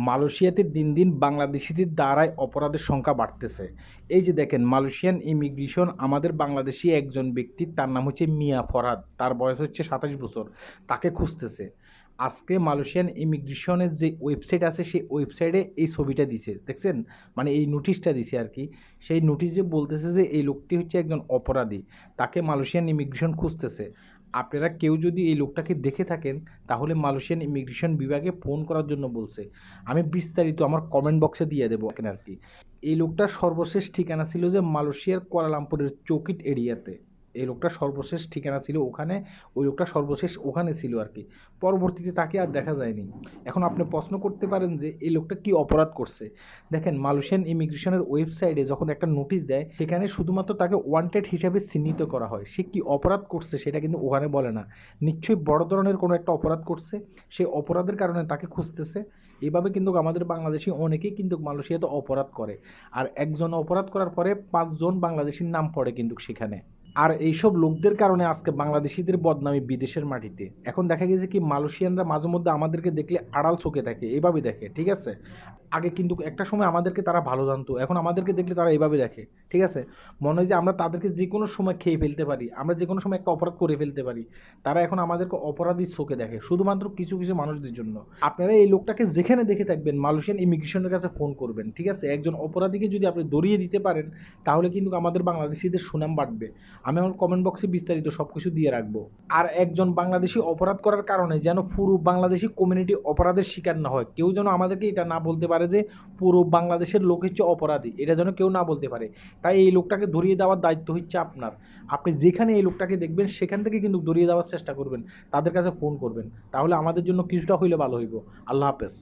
মালয়েশিয়াতে দিন দিন বাংলাদেশিদের দ্বারাই অপরাধের সংখ্যা বাড়তেছে। এই যে দেখেন, মালয়েশিয়ান ইমিগ্রেশন আমাদের বাংলাদেশি একজন ব্যক্তি, তার নাম হচ্ছে মিয়া ফরহাদ, তার বয়স হচ্ছে 27 বছর, তাকে খুঁজতেছে। আজকে মালয়েশিয়ান ইমিগ্রেশনের যে ওয়েবসাইট আছে সেই ওয়েবসাইটে এই ছবিটা দিছে, দেখছেন? মানে এই নোটিশটা দিছে আর কি। সেই নোটিশ যে বলতেছে যে এই লোকটি হচ্ছে একজন অপরাধী, তাকে মালয়েশিয়ান ইমিগ্রেশন খুঁজতেছে। আপনারা কেউ যদি এই লোকটাকে দেখে থাকেন তাহলে মালয়েশিয়ান ইমিগ্রেশন বিভাগে ফোন করার জন্য বলছে। আমি বিস্তারিত আমার কমেন্ট বক্সে দিয়ে দেবো এখানে আর কি। এই লোকটার সর্বশেষ ঠিকানা ছিল যে মালয়েশিয়ার কুয়ালালামপুরের চৌকিট এরিয়াতে। এই লোকটার সর্বশেষ ঠিকানা ছিল ওখানে। ওই লোকটা সর্বশেষ ওখানে ছিল আর কি। পরবর্তীতে তাকে আর দেখা যায়নি। এখন আপনি প্রশ্ন করতে পারেন যে এই লোকটা কি অপরাধ করছে। দেখেন, মালয়েশিয়ান ইমিগ্রেশনের ওয়েবসাইটে যখন একটা নোটিশ দেয় সেখানে শুধুমাত্র তাকে ওয়ান্টেড হিসাবে চিহ্নিত করা হয়। সে কি অপরাধ করছে সেটা কিন্তু ওখানে বলে না। নিশ্চয়ই বড় ধরনের কোনো একটা অপরাধ করছে, সেই অপরাধের কারণে তাকে খুঁজতেছে। এভাবে কিন্তু আমাদের বাংলাদেশি অনেকেই কিন্তু মালয়েশিয়াতে অপরাধ করে। আর একজন অপরাধ করার পরে 5 জন বাংলাদেশির নাম পড়ে কিন্তু সেখানে। আর এইসব লোকদের কারণে আজকে বাংলাদেশিদের বদনামি বিদেশের মাটিতে। এখন দেখা গেছে কি, মালয়েশিয়ানরা মাঝে মধ্যে আমাদেরকে দেখলে আড়াল চোখে থাকে, এভাবে দেখে, ঠিক আছে? আগে কিন্তু একটা সময় আমাদেরকে তারা ভালো জানতো, এখন আমাদেরকে দেখলে তারা এভাবে দেখে, ঠিক আছে? মনে হয় যে আমরা তাদেরকে যে কোনো সময় খেয়ে ফেলতে পারি, আমরা যে কোনো সময় একটা অপরাধ করে ফেলতে পারি। তারা এখন আমাদেরকে অপরাধীর চোখে দেখে, শুধুমাত্র কিছু কিছু মানুষদের জন্য। আপনারা এই লোকটাকে যেখানে দেখে থাকবেন মালয়েশিয়ান ইমিগ্রেশনের কাছে ফোন করবেন, ঠিক আছে? একজন অপরাধীকে যদি আপনি ধরিয়ে দিতে পারেন তাহলে কিন্তু আমাদের বাংলাদেশিদের সুনাম বাড়বে। আমি আমার কমেন্ট বক্সে বিস্তারিত সব কিছু দিয়ে রাখবো। আর একজন বাংলাদেশি অপরাধ করার কারণে যেন পুরো বাংলাদেশি কমিউনিটি অপরাধের শিকার না হয়। কেউ যেন আমাদেরকে এটা না বলতে পারে যে পুরো বাংলাদেশের লোক হচ্ছে অপরাধী, এটা যেন কেউ না বলতে পারে। তাই এই লোকটাকে ধরিয়ে দেওয়ার দায়িত্ব হচ্ছে আপনার। আপনি যেখানে এই লোকটাকে দেখবেন সেখান থেকে কিন্তু ধরিয়ে দেওয়ার চেষ্টা করবেন, তাদের কাছে ফোন করবেন, তাহলে আমাদের জন্য কিছুটা হইলে ভালো হইব। আল্লাহ হাফেজ।